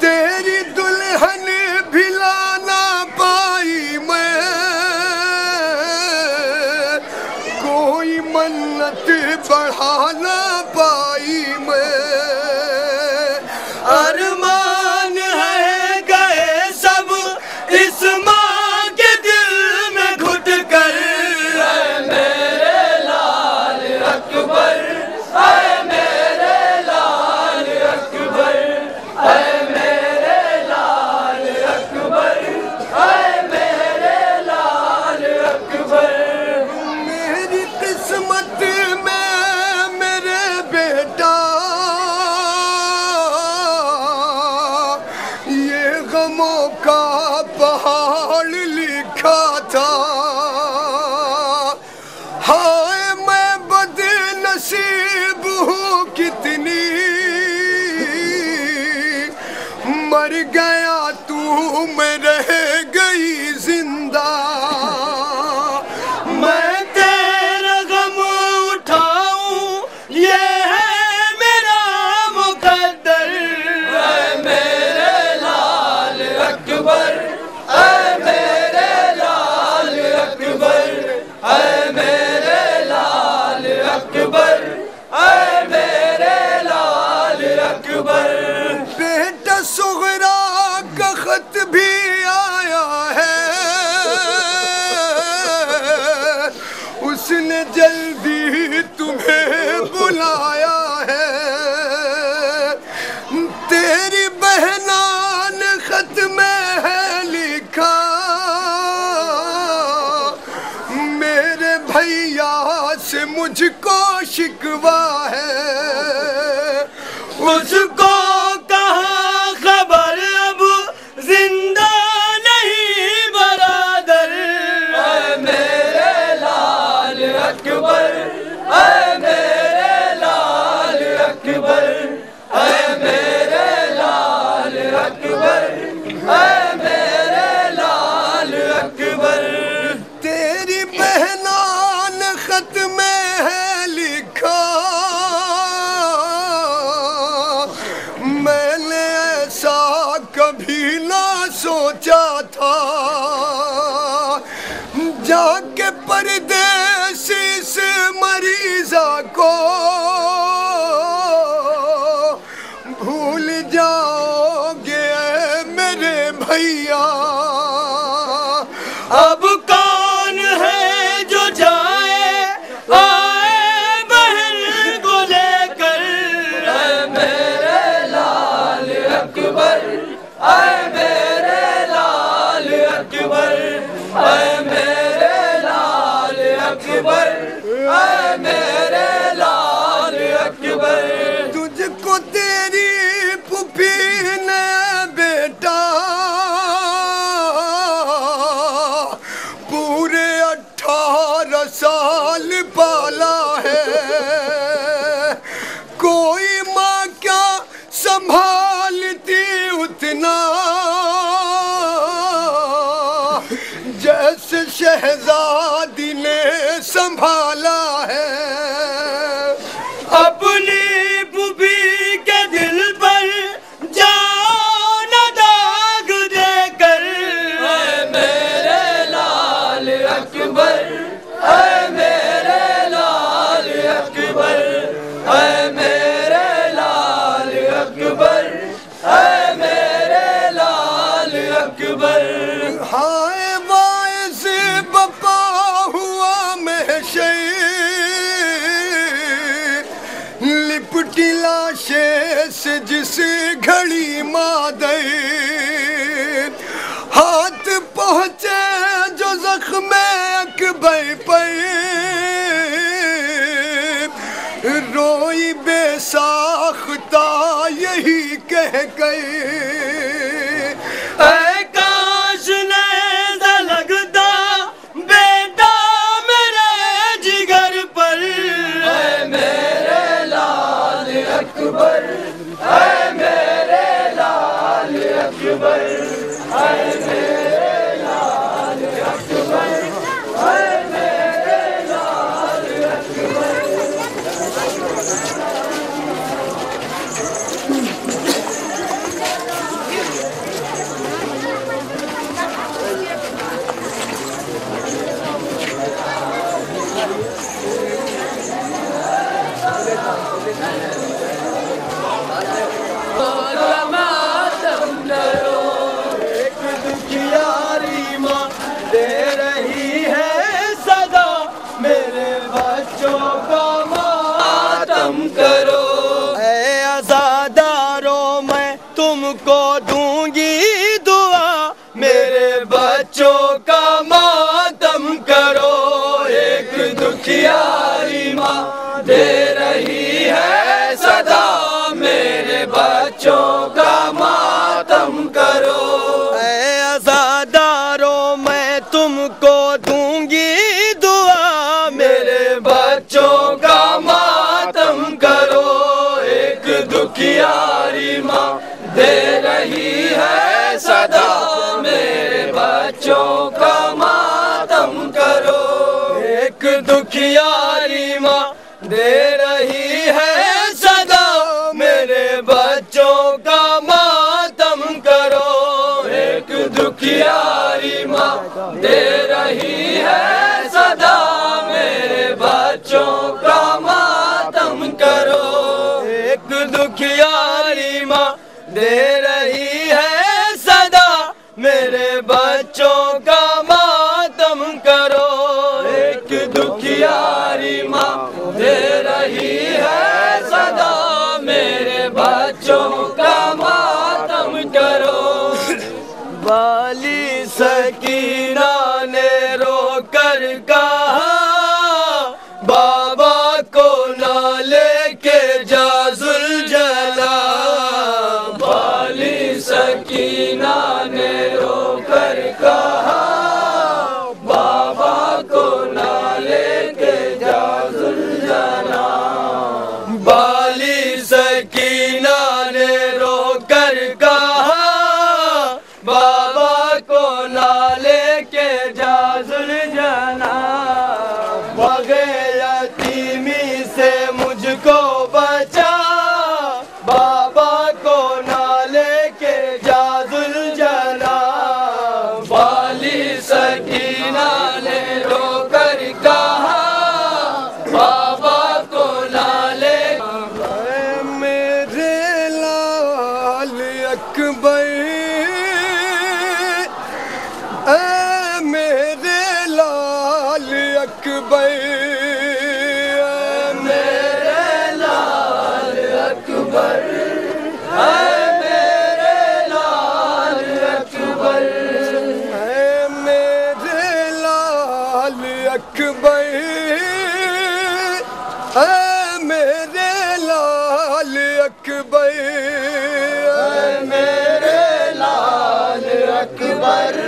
تیری دلہن بھلانا پائی میں کوئی منت بڑھانا پائی میں ارمان ہے گئے سب اس ماں کے دل میں گھٹ کر اے میرے لال اکبر اے میرے لال اکبر اے میرے لال اکبر اے میرے لال اکبر میری قسمت میں میرے بیٹا یہ غموں کا پہاڑ لکھا تھا ہائے میں بد نصیب ہوں کتنی مر گیا تو میں رہ گئی زندہ میں تیرا غم اٹھاؤں یہ ہے میرا مقدر اے میرے لال اکبر اے میرے لال اکبر اے میرے لال اکبر اے میرے لال اکبر بیٹا صغرا کا خط بھی آیا ہے اس نے جلدی تمہیں بلایا ہے تیری بہنان خط میں ہے لکھا میرے بھیا سے مجھ کو شکوا ہے اس کو کہاں خبر اب زندہ نہیں برادر اے میرے لال اکبر اے میرے لال اکبر اے میرے لال اکبر اے میرے لال اکبر تیری بہنان خط میں ہے لکھا میں نے ایسا کبھی نہ سوچا تھا جا کے پردیسی سے مریضہ کو بھول جاؤ گے میرے بھیا اب کون ہے جو جائے آئے بہن کو لے کر اے میرے لال اکبر اے میرے لال اکبر اے میرے لال اکبر اے میرے لال اکبر تجھ کو تیری پھوپھی نے بیٹا پورے 18 سال پالا ہے کوئی ماں کیا سنبھالتی اتنا جیسے شہزادی نے سنبھالا ہے اپنی پھوپھی کے دل پر جان داغ دے کر اے میرے لال اکبر اے میرے لال اکبر اے میرے لال اکبر اے میرے لال اکبر ہائے باعث بپا ہوا محشر سے جس گھڑی مادر ہاتھ پہنچے جو زخم اکبر پر روئی بے ساختہ یہی کہہ کر اے کاش نیزہ لگتا بیٹا میرے جگر پر اے میرے لال اکبر اے میرے لال اکبر اے میرے لال اکبر اے میرے لال اکبر کو دوں گی دعا میرے بچوں کا ماتم کرو ایک دکھیاری ماں دے رہی ہے صدا میرے بچوں کا ماتم کرو اے عزاداروں میں تم کو دوں گی دعا میرے بچوں کا ماتم کرو ایک دکھیاری ماں دے رہی ہے صدا میرے بچوں کا ماتم کرو ایک دکھیاری ماں دے رہی ہے صدا میرے بچوں کا ماتم کرو ایک دکھیاری ماں دے رہی ہے صدا میرے بچوں کا ماتم کرو ایک دکھیاری ماں دے رہی ہے صدا میرے بچوں کا ماتم کرو ایک دکھیاری ماں دے رہی ہے صدا میرے بچوں کا ماتم کرو والی سکینہ نے رو کر کہا بابا کو نہ لے کے جا ذوالجلال سکینہ نے رو کر کہا بابا کو نہ لے کے جا ذوالجلال بالی سکینہ نے رو کر کہا بابا کو نہ لے کے جا ذوالجلال بغیر یتیمی سے مجھ کو بچا بابا کو نہ لے کے جا ذوالجلال والی سکینہ نے رو کر کہا بابا کو نہ لے اے میرے لال اکبر اے میرے لال اکبر میرے لال اکبر اے میرے لال اکبر اے میرے لال اکبر اے میرے لال اکبر اے میرے لال اکبر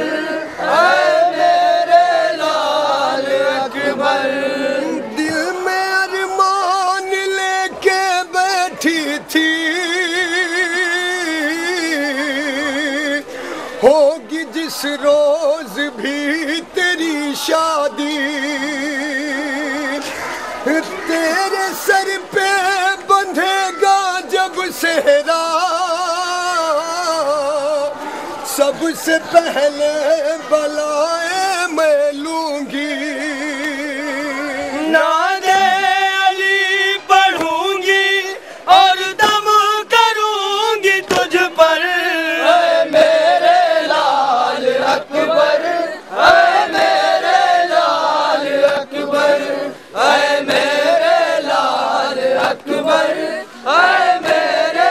اے میرے لال اکبر دل میں ارمان لے کے بیٹھی تھی ہوگی جس روز بھی تیری شادی تیرے سر پہ بندھے گا جب سہرا سب سے پہلے بلائے میں لوں گی نعرے علی پڑھوں گی اور دم کروں گی تجھ پر اے میرے لال اکبر اے میرے لال اکبر اے میرے لال اکبر اے میرے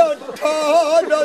18